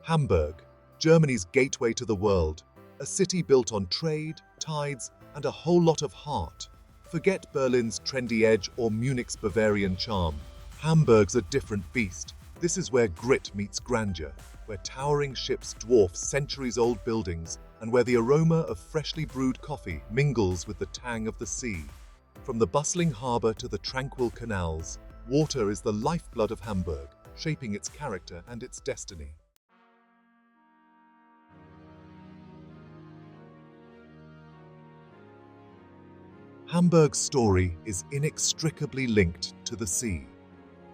Hamburg, Germany's gateway to the world, a city built on trade, tides, and a whole lot of heart. Forget Berlin's trendy edge or Munich's Bavarian charm. Hamburg's a different beast. This is where grit meets grandeur, where towering ships dwarf centuries-old buildings, and where the aroma of freshly brewed coffee mingles with the tang of the sea. From the bustling harbour to the tranquil canals, water is the lifeblood of Hamburg, shaping its character and its destiny. Hamburg's story is inextricably linked to the sea.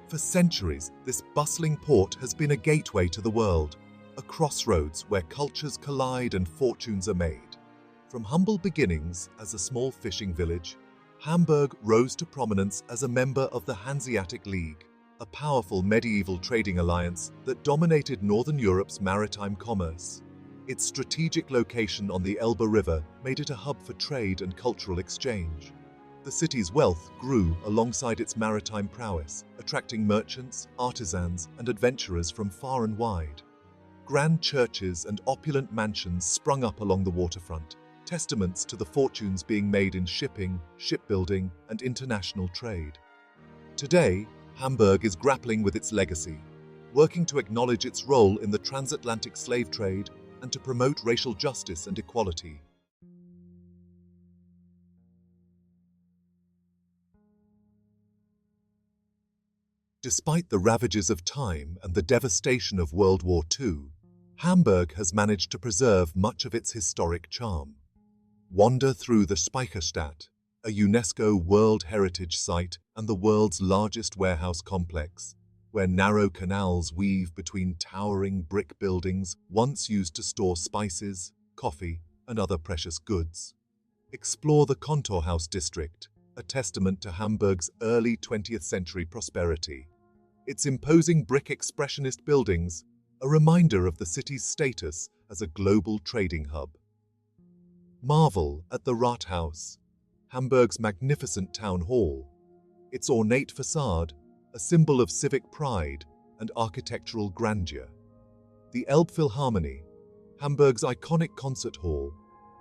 For centuries, this bustling port has been a gateway to the world, a crossroads where cultures collide and fortunes are made. From humble beginnings as a small fishing village, Hamburg rose to prominence as a member of the Hanseatic League, a powerful medieval trading alliance that dominated Northern Europe's maritime commerce. Its strategic location on the Elbe River made it a hub for trade and cultural exchange. The city's wealth grew alongside its maritime prowess, attracting merchants, artisans, and adventurers from far and wide. Grand churches and opulent mansions sprung up along the waterfront, testaments to the fortunes being made in shipping, shipbuilding, and international trade. Today, Hamburg is grappling with its legacy, working to acknowledge its role in the transatlantic slave trade and to promote racial justice and equality. Despite the ravages of time and the devastation of World War II, Hamburg has managed to preserve much of its historic charm. Wander through the Speicherstadt, a UNESCO World Heritage Site and the world's largest warehouse complex, where narrow canals weave between towering brick buildings once used to store spices, coffee, and other precious goods. Explore the Kontorhaus district, a testament to Hamburg's early 20th century prosperity. Its imposing brick expressionist buildings, a reminder of the city's status as a global trading hub. Marvel at the Rathaus, Hamburg's magnificent town hall. Its ornate facade, a symbol of civic pride and architectural grandeur. The Elbphilharmonie, Hamburg's iconic concert hall,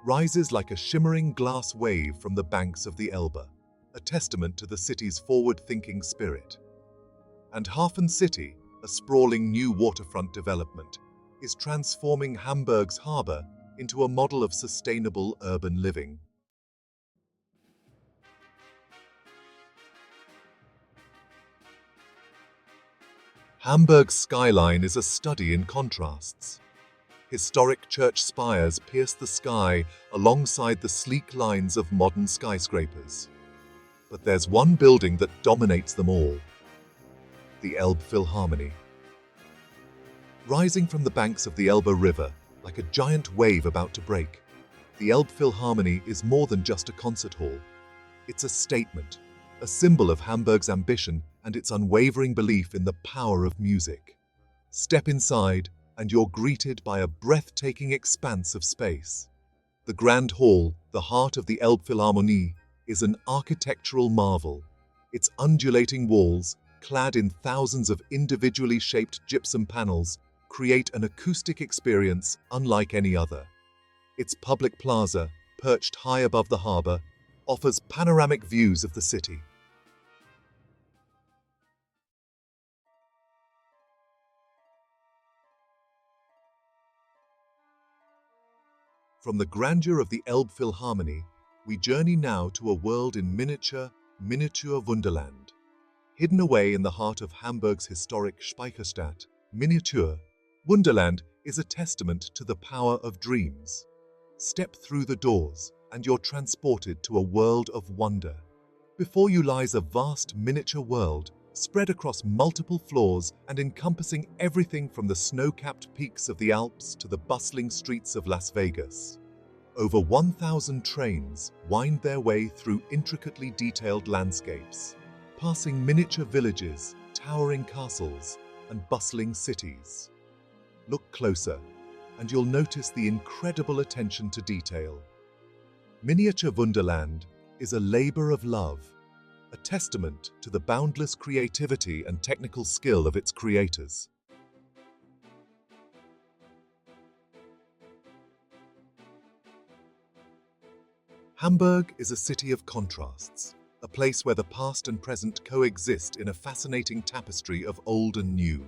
rises like a shimmering glass wave from the banks of the Elbe, a testament to the city's forward-thinking spirit. And Hafen City, a sprawling new waterfront development, is transforming Hamburg's harbour into a model of sustainable urban living. Hamburg's skyline is a study in contrasts. Historic church spires pierce the sky alongside the sleek lines of modern skyscrapers. But there's one building that dominates them all: the Elbphilharmonie. Rising from the banks of the Elbe River, like a giant wave about to break, the Elbphilharmonie is more than just a concert hall. It's a statement, a symbol of Hamburg's ambition and its unwavering belief in the power of music. Step inside, and you're greeted by a breathtaking expanse of space. The Grand Hall, the heart of the Elbphilharmonie, is an architectural marvel. Its undulating walls, clad in thousands of individually shaped gypsum panels, create an acoustic experience unlike any other. Its public plaza, perched high above the harbour, offers panoramic views of the city. From the grandeur of the Elbphilharmonie, we journey now to a world in miniature Wonderland. Hidden away in the heart of Hamburg's historic Speicherstadt, miniature Wonderland is a testament to the power of dreams. Step through the doors, and you're transported to a world of wonder. Before you lies a vast miniature world, spread across multiple floors and encompassing everything from the snow-capped peaks of the Alps to the bustling streets of Las Vegas. Over 1,000 trains wind their way through intricately detailed landscapes, passing miniature villages, towering castles, and bustling cities. Look closer, and you'll notice the incredible attention to detail. Miniature Wonderland is a labor of love, a testament to the boundless creativity and technical skill of its creators. Hamburg is a city of contrasts, a place where the past and present coexist in a fascinating tapestry of old and new.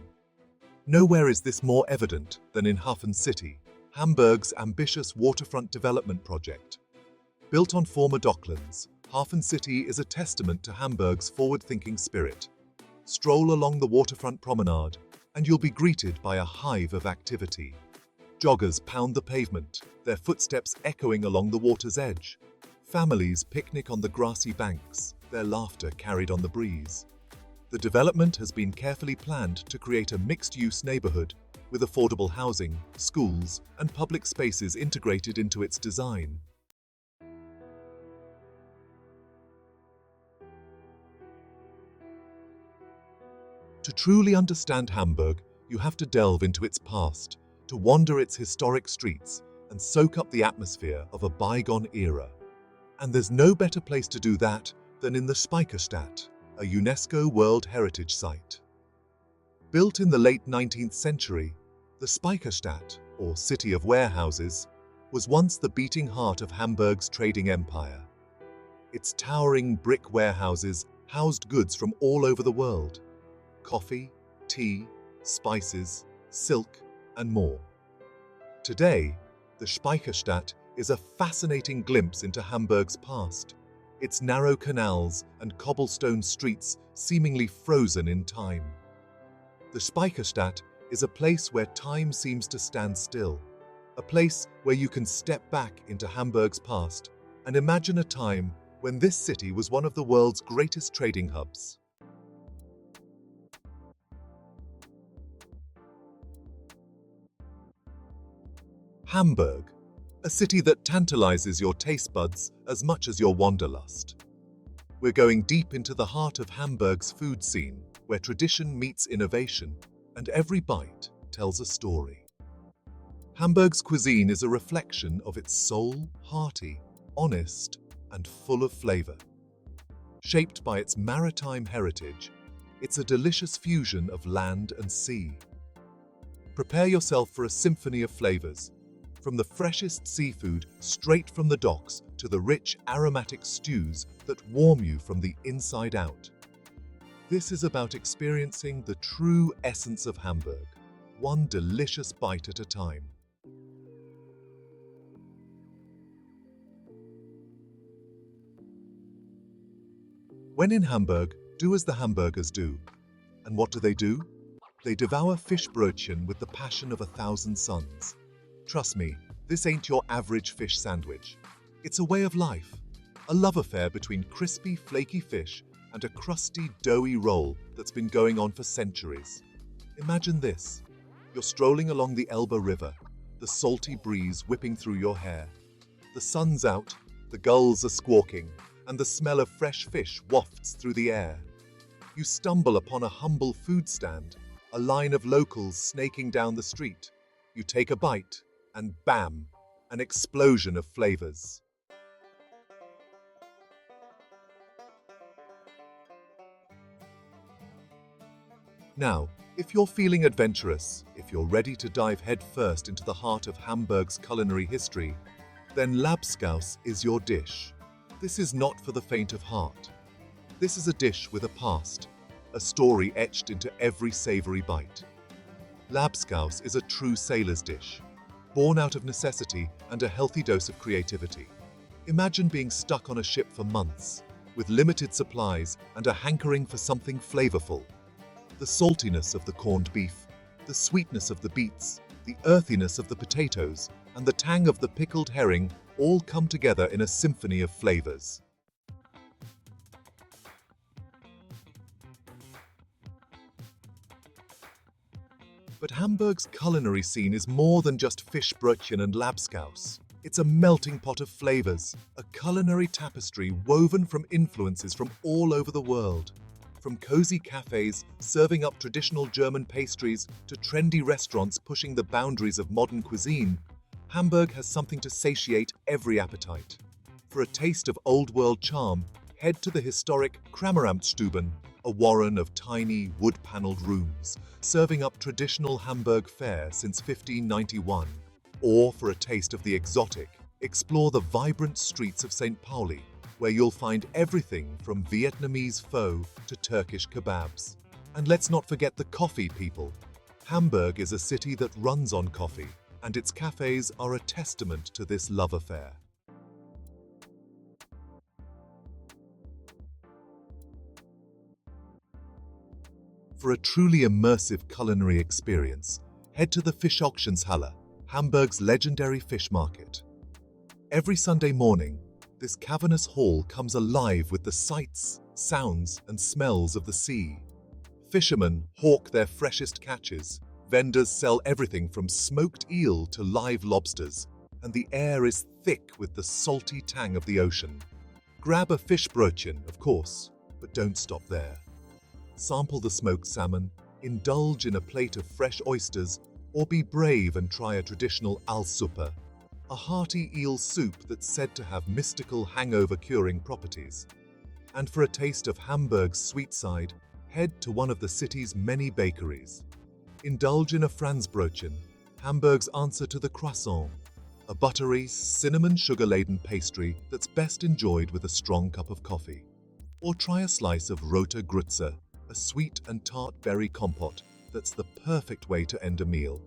Nowhere is this more evident than in Hafen City, Hamburg's ambitious waterfront development project. Built on former docklands, Hafen City is a testament to Hamburg's forward-thinking spirit. Stroll along the waterfront promenade, and you'll be greeted by a hive of activity. Joggers pound the pavement, their footsteps echoing along the water's edge. Families picnic on the grassy banks, their laughter carried on the breeze. The development has been carefully planned to create a mixed-use neighborhood with affordable housing, schools, and public spaces integrated into its design. To truly understand Hamburg, you have to delve into its past, to wander its historic streets, and soak up the atmosphere of a bygone era. And there's no better place to do that than in the Speicherstadt, a UNESCO World Heritage Site. Built in the late 19th century, the Speicherstadt, or City of Warehouses, was once the beating heart of Hamburg's trading empire. Its towering brick warehouses housed goods from all over the world: coffee, tea, spices, silk, and more. Today, the Speicherstadt is a fascinating glimpse into Hamburg's past, its narrow canals and cobblestone streets seemingly frozen in time. The Speicherstadt is a place where time seems to stand still, a place where you can step back into Hamburg's past and imagine a time when this city was one of the world's greatest trading hubs. Hamburg, a city that tantalizes your taste buds as much as your wanderlust. We're going deep into the heart of Hamburg's food scene, where tradition meets innovation, and every bite tells a story. Hamburg's cuisine is a reflection of its soul, hearty, honest, and full of flavor. Shaped by its maritime heritage, it's a delicious fusion of land and sea. Prepare yourself for a symphony of flavors, from the freshest seafood straight from the docks to the rich aromatic stews that warm you from the inside out. This is about experiencing the true essence of Hamburg, one delicious bite at a time. When in Hamburg, do as the hamburgers do. And what do? They devour Fischbrötchen with the passion of 1,000 suns. Trust me, this ain't your average fish sandwich. It's a way of life, a love affair between crispy, flaky fish and a crusty, doughy roll that's been going on for centuries. Imagine this. You're strolling along the Elbe River, the salty breeze whipping through your hair. The sun's out, the gulls are squawking, and the smell of fresh fish wafts through the air. You stumble upon a humble food stand, a line of locals snaking down the street. You take a bite, and bam, an explosion of flavors. Now, if you're feeling adventurous, if you're ready to dive headfirst into the heart of Hamburg's culinary history, then Labskaus is your dish. This is not for the faint of heart. This is a dish with a past, a story etched into every savory bite. Labskaus is a true sailor's dish, born out of necessity and a healthy dose of creativity. Imagine being stuck on a ship for months, with limited supplies and a hankering for something flavorful. The saltiness of the corned beef, the sweetness of the beets, the earthiness of the potatoes, and the tang of the pickled herring all come together in a symphony of flavors. But Hamburg's culinary scene is more than just Fischbrötchen and Labskaus. It's a melting pot of flavors, a culinary tapestry woven from influences from all over the world. From cozy cafes serving up traditional German pastries to trendy restaurants pushing the boundaries of modern cuisine, Hamburg has something to satiate every appetite. For a taste of old-world charm, head to the historic Krameramtstuben, a warren of tiny, wood-paneled rooms, serving up traditional Hamburg fare since 1591. Or for a taste of the exotic, Explore the vibrant streets of St. Pauli, where you'll find everything from Vietnamese pho to Turkish kebabs. And let's not forget the coffee, people. Hamburg is a city that runs on coffee, and its cafes are a testament to this love affair. For a truly immersive culinary experience, head to the Fischauctionshalle, Hamburg's legendary fish market. Every Sunday morning, this cavernous hall comes alive with the sights, sounds, and smells of the sea. Fishermen hawk their freshest catches, vendors sell everything from smoked eel to live lobsters, and the air is thick with the salty tang of the ocean. Grab a Fischbrötchen, of course, but don't stop there. Sample the smoked salmon, indulge in a plate of fresh oysters, or be brave and try a traditional Allsuppe, a hearty eel soup that's said to have mystical hangover-curing properties. And for a taste of Hamburg's sweet side, head to one of the city's many bakeries. Indulge in a Franzbrötchen, Hamburg's answer to the croissant, a buttery, cinnamon-sugar-laden pastry that's best enjoyed with a strong cup of coffee. Or try a slice of Rote Grütze, a sweet and tart berry compote that's the perfect way to end a meal.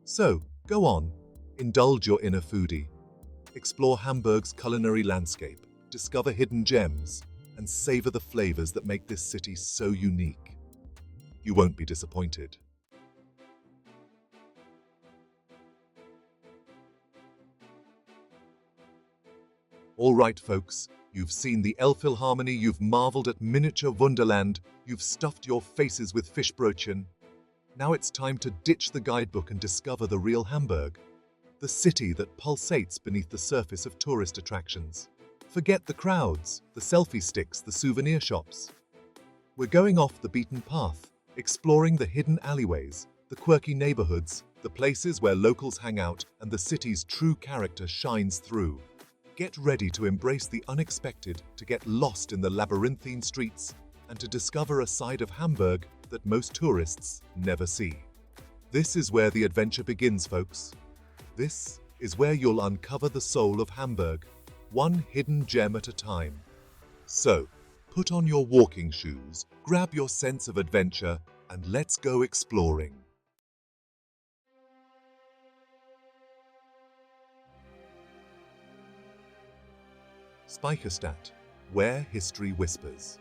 So, go on, indulge your inner foodie. Explore Hamburg's culinary landscape, discover hidden gems, and savor the flavors that make this city so unique. You won't be disappointed. All right, folks, you've seen the Elbphilharmonie, you've marveled at miniature Wonderland, you've stuffed your faces with Fischbrötchen. Now it's time to ditch the guidebook and discover the real Hamburg, the city that pulsates beneath the surface of tourist attractions. Forget the crowds, the selfie sticks, the souvenir shops. We're going off the beaten path, exploring the hidden alleyways, the quirky neighborhoods, the places where locals hang out and the city's true character shines through. Get ready to embrace the unexpected, to get lost in the labyrinthine streets, and to discover a side of Hamburg that most tourists never see. This is where the adventure begins, folks. This is where you'll uncover the soul of Hamburg, one hidden gem at a time. So, put on your walking shoes, grab your sense of adventure, and let's go exploring. Speicherstadt, where history whispers.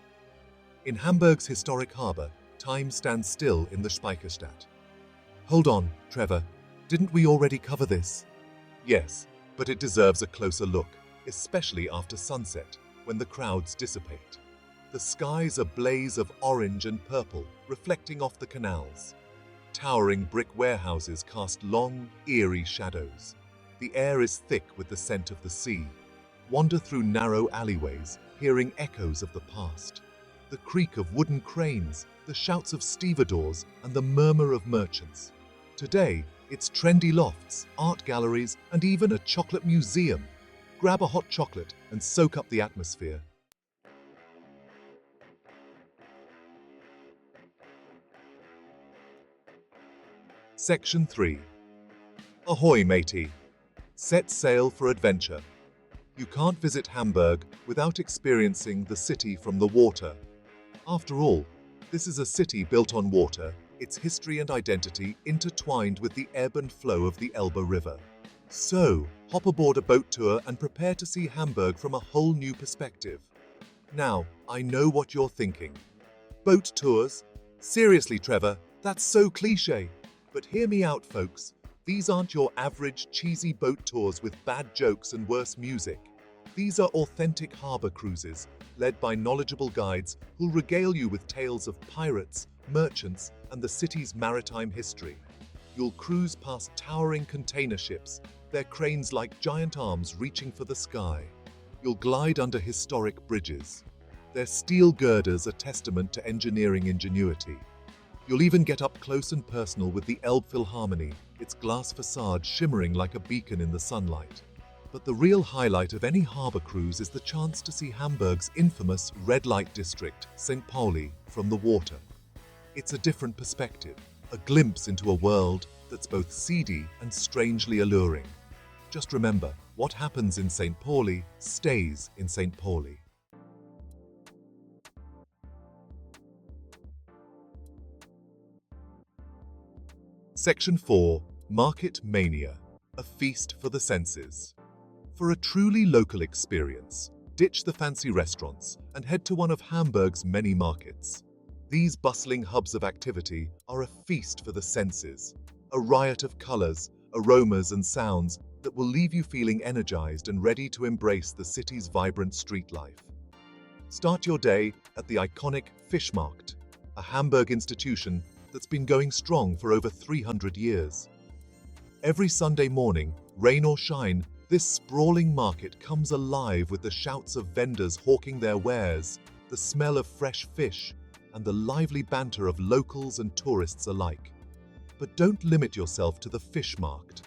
In Hamburg's historic harbour, time stands still in the Speicherstadt. Hold on, Trevor, didn't we already cover this? Yes, but it deserves a closer look, especially after sunset, when the crowds dissipate. The skies a blaze of orange and purple, reflecting off the canals. Towering brick warehouses cast long, eerie shadows. The air is thick with the scent of the sea. Wander through narrow alleyways, hearing echoes of the past. The creak of wooden cranes, the shouts of stevedores, and the murmur of merchants. Today, it's trendy lofts, art galleries, and even a chocolate museum. Grab a hot chocolate and soak up the atmosphere. Section 3. Ahoy, Matey! Set sail for adventure. You can't visit Hamburg without experiencing the city from the water. After all, this is a city built on water, its history and identity intertwined with the ebb and flow of the Elbe River. So, hop aboard a boat tour and prepare to see Hamburg from a whole new perspective. Now, I know what you're thinking. Boat tours? Seriously, Trevor, that's so cliché. But hear me out, folks. These aren't your average cheesy boat tours with bad jokes and worse music. These are authentic harbor cruises, led by knowledgeable guides who'll regale you with tales of pirates, merchants, and the city's maritime history. You'll cruise past towering container ships, their cranes like giant arms reaching for the sky. You'll glide under historic bridges. Their steel girders a testament to engineering ingenuity. You'll even get up close and personal with the Elbphilharmonie, its glass facade shimmering like a beacon in the sunlight. But the real highlight of any harbor cruise is the chance to see Hamburg's infamous red light district, St. Pauli, from the water. It's a different perspective, a glimpse into a world that's both seedy and strangely alluring. Just remember, What happens in St. Pauli stays in St. Pauli. Section 4. Market Mania, a feast for the senses. For a truly local experience, ditch the fancy restaurants and head to one of Hamburg's many markets. These bustling hubs of activity are a feast for the senses, a riot of colors, aromas and sounds that will leave you feeling energized and ready to embrace the city's vibrant street life. Start your day at the iconic Fischmarkt, a Hamburg institution that's been going strong for over 300 years. Every Sunday morning, rain or shine, this sprawling market comes alive with the shouts of vendors hawking their wares, the smell of fresh fish, and the lively banter of locals and tourists alike. But don't limit yourself to the Fischmarkt.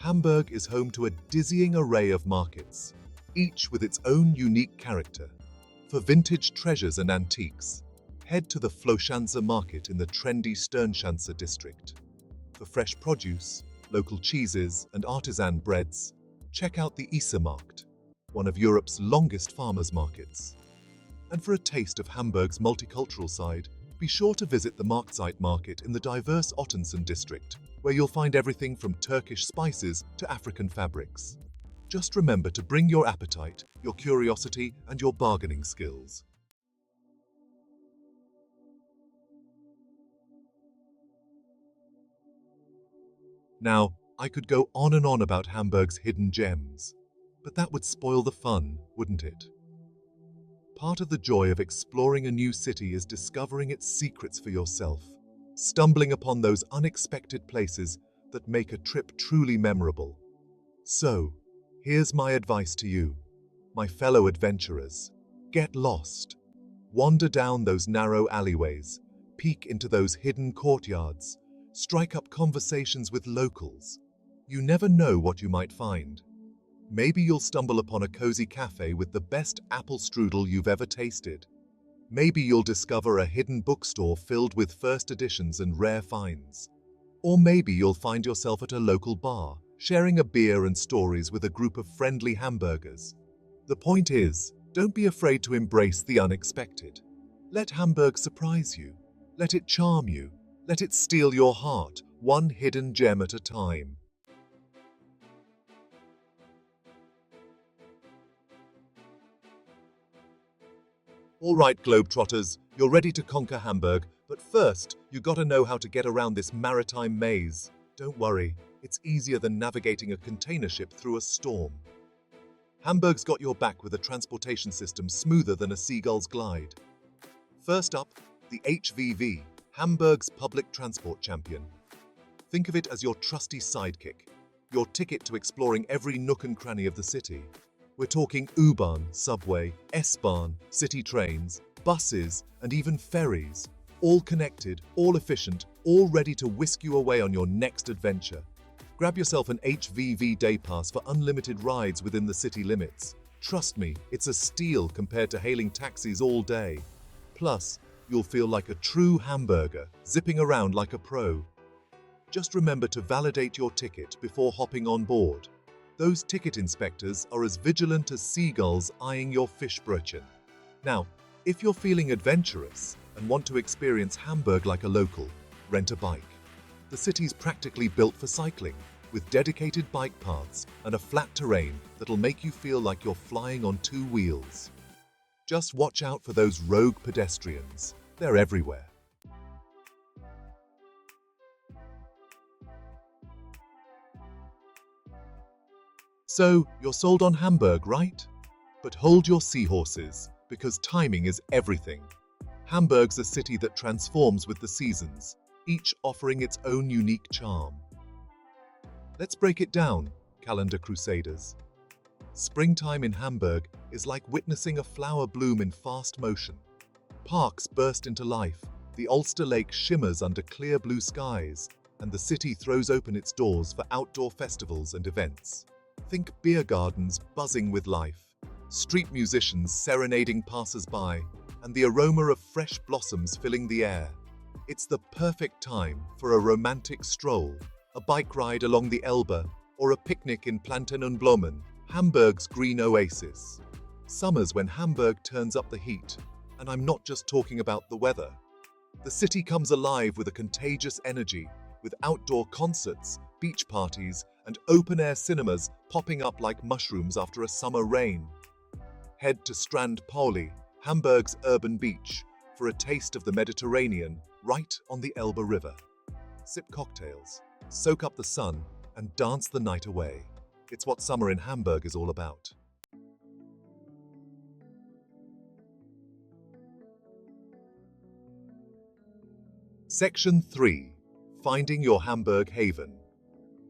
Hamburg is home to a dizzying array of markets, each with its own unique character. For vintage treasures and antiques, head to the Floschanzer market in the trendy Sternschanze district. For fresh produce, local cheeses and artisan breads, check out the Isarmarkt, one of Europe's longest farmers' markets. And for a taste of Hamburg's multicultural side, be sure to visit the Marktzeit market in the diverse Ottensen district, where you'll find everything from Turkish spices to African fabrics. Just remember to bring your appetite, your curiosity, and your bargaining skills. Now, I could go on and on about Hamburg's hidden gems, but that would spoil the fun, wouldn't it? Part of the joy of exploring a new city is discovering its secrets for yourself, stumbling upon those unexpected places that make a trip truly memorable. So, here's my advice to you, my fellow adventurers. Get lost. Wander down those narrow alleyways, peek into those hidden courtyards, strike up conversations with locals. You never know what you might find. Maybe you'll stumble upon a cozy cafe with the best apple strudel you've ever tasted. Maybe you'll discover a hidden bookstore filled with first editions and rare finds. Or maybe you'll find yourself at a local bar, sharing a beer and stories with a group of friendly Hamburgers. The point is, don't be afraid to embrace the unexpected. Let Hamburg surprise you. Let it charm you. Let it steal your heart, one hidden gem at a time. All right, Globetrotters, you're ready to conquer Hamburg, but first, you gotta know how to get around this maritime maze. Don't worry, it's easier than navigating a container ship through a storm. Hamburg's got your back with a transportation system smoother than a seagull's glide. First up, the HVV, Hamburg's public transport champion. Think of it as your trusty sidekick, your ticket to exploring every nook and cranny of the city. We're talking U-Bahn, subway, S-Bahn, city trains, buses, and even ferries. All connected, all efficient, all ready to whisk you away on your next adventure. Grab yourself an HVV day pass for unlimited rides within the city limits. Trust me, it's a steal compared to hailing taxis all day. Plus, you'll feel like a true Hamburger, zipping around like a pro. Just remember to validate your ticket before hopping on board. Those ticket inspectors are as vigilant as seagulls eyeing your Fischbrötchen. Now, if you're feeling adventurous and want to experience Hamburg like a local, rent a bike. The city's practically built for cycling, with dedicated bike paths and a flat terrain that'll make you feel like you're flying on two wheels. Just watch out for those rogue pedestrians. They're everywhere. So, you're sold on Hamburg, right? But hold your seahorses, because timing is everything. Hamburg's a city that transforms with the seasons, each offering its own unique charm. Let's break it down, calendar crusaders. Springtime in Hamburg is like witnessing a flower bloom in fast motion. Parks burst into life, the Ulster Lake shimmers under clear blue skies, and the city throws open its doors for outdoor festivals and events. Think beer gardens buzzing with life, street musicians serenading passers-by, and the aroma of fresh blossoms filling the air. It's the perfect time for a romantic stroll, a bike ride along the Elbe, or a picnic in Planten und Blumen. Hamburg's green oasis. Summers when Hamburg turns up the heat, and I'm not just talking about the weather. The city comes alive with a contagious energy, with outdoor concerts, beach parties, and open-air cinemas popping up like mushrooms after a summer rain. Head to Strand Pauli, Hamburg's urban beach, for a taste of the Mediterranean right on the Elbe River. Sip cocktails, soak up the sun, and dance the night away. It's what summer in Hamburg is all about. Section 3. Finding your Hamburg haven.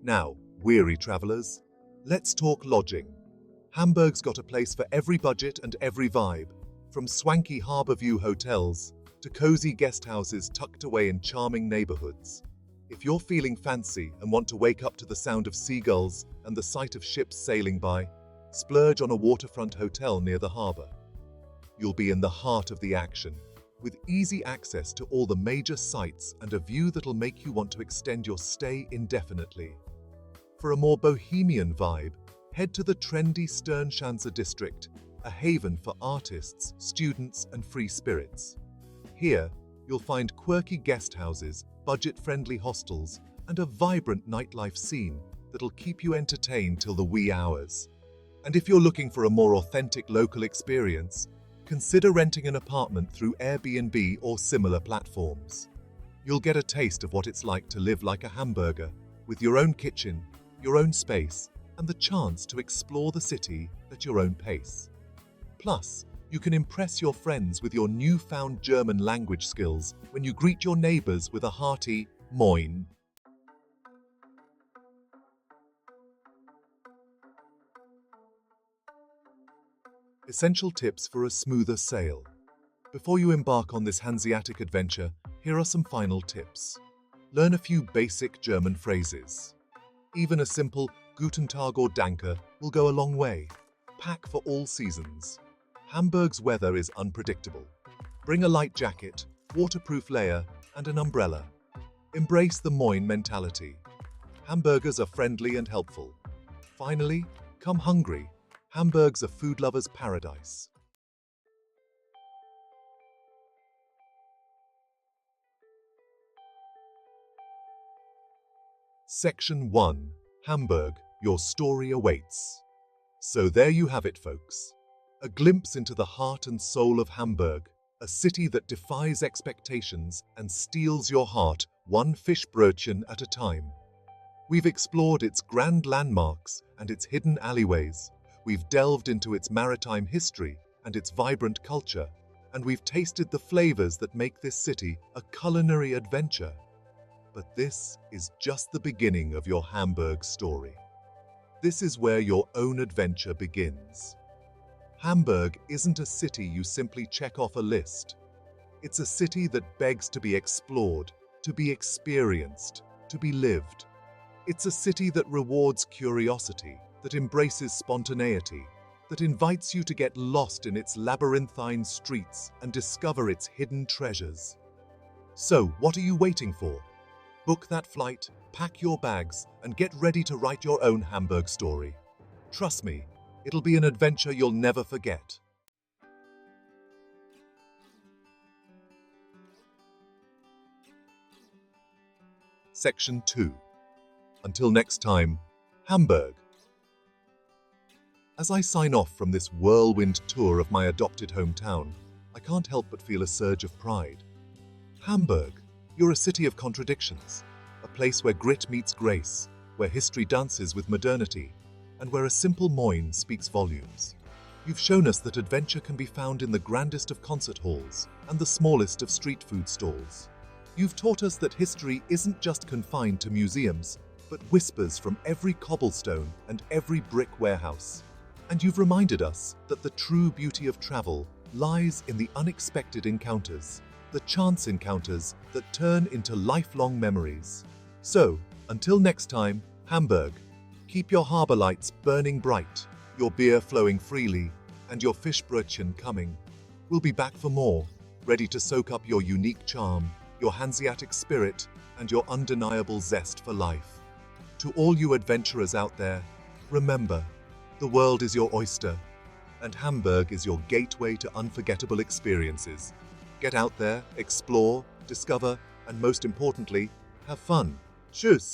Now, weary travelers, let's talk lodging. Hamburg's got a place for every budget and every vibe, from swanky harbour view hotels to cozy guest houses tucked away in charming neighbourhoods. If you're feeling fancy and want to wake up to the sound of seagulls and the sight of ships sailing by, splurge on a waterfront hotel near the harbour. You'll be in the heart of the action, with easy access to all the major sites and a view that'll make you want to extend your stay indefinitely. For a more bohemian vibe, head to the trendy Sternschanze district, a haven for artists, students, and free spirits. Here, you'll find quirky guest houses, budget-friendly hostels, and a vibrant nightlife scene that'll keep you entertained till the wee hours. And if you're looking for a more authentic local experience, consider renting an apartment through Airbnb or similar platforms. You'll get a taste of what it's like to live like a Hamburger, with your own kitchen, your own space, and the chance to explore the city at your own pace. Plus, you can impress your friends with your newfound German language skills when you greet your neighbors with a hearty Moin. Essential tips for a smoother sail. Before you embark on this Hanseatic adventure, here are some final tips. Learn a few basic German phrases. Even a simple Guten Tag or Danke will go a long way. Pack for all seasons. Hamburg's weather is unpredictable. Bring a light jacket, waterproof layer, and an umbrella. Embrace the Moin mentality. Hamburgers are friendly and helpful. Finally, come hungry. Hamburg's a food lover's paradise. Section 1. Hamburg, your story awaits. So there you have it, folks. A glimpse into the heart and soul of Hamburg, a city that defies expectations and steals your heart one Fischbrötchen at a time. We've explored its grand landmarks and its hidden alleyways. We've delved into its maritime history and its vibrant culture, and we've tasted the flavors that make this city a culinary adventure. But this is just the beginning of your Hamburg story. This is where your own adventure begins. Hamburg isn't a city you simply check off a list. It's a city that begs to be explored, to be experienced, to be lived. It's a city that rewards curiosity, that embraces spontaneity, that invites you to get lost in its labyrinthine streets and discover its hidden treasures. So, what are you waiting for? Book that flight, pack your bags, and get ready to write your own Hamburg story. Trust me, it'll be an adventure you'll never forget. Section 2. Until next time, Hamburg. As I sign off from this whirlwind tour of my adopted hometown, I can't help but feel a surge of pride. Hamburg, you're a city of contradictions, a place where grit meets grace, where history dances with modernity, and where a simple Moin speaks volumes. You've shown us that adventure can be found in the grandest of concert halls and the smallest of street food stalls. You've taught us that history isn't just confined to museums, but whispers from every cobblestone and every brick warehouse. And you've reminded us that the true beauty of travel lies in the unexpected encounters, the chance encounters that turn into lifelong memories. So, until next time, Hamburg, keep your harbour lights burning bright, your beer flowing freely, and your Fischbrötchen coming. We'll be back for more, ready to soak up your unique charm, your Hanseatic spirit, and your undeniable zest for life. To all you adventurers out there, remember, The world is your oyster, and Hamburg is your gateway to unforgettable experiences. Get out there, explore, discover, and most importantly, have fun. Tschüss!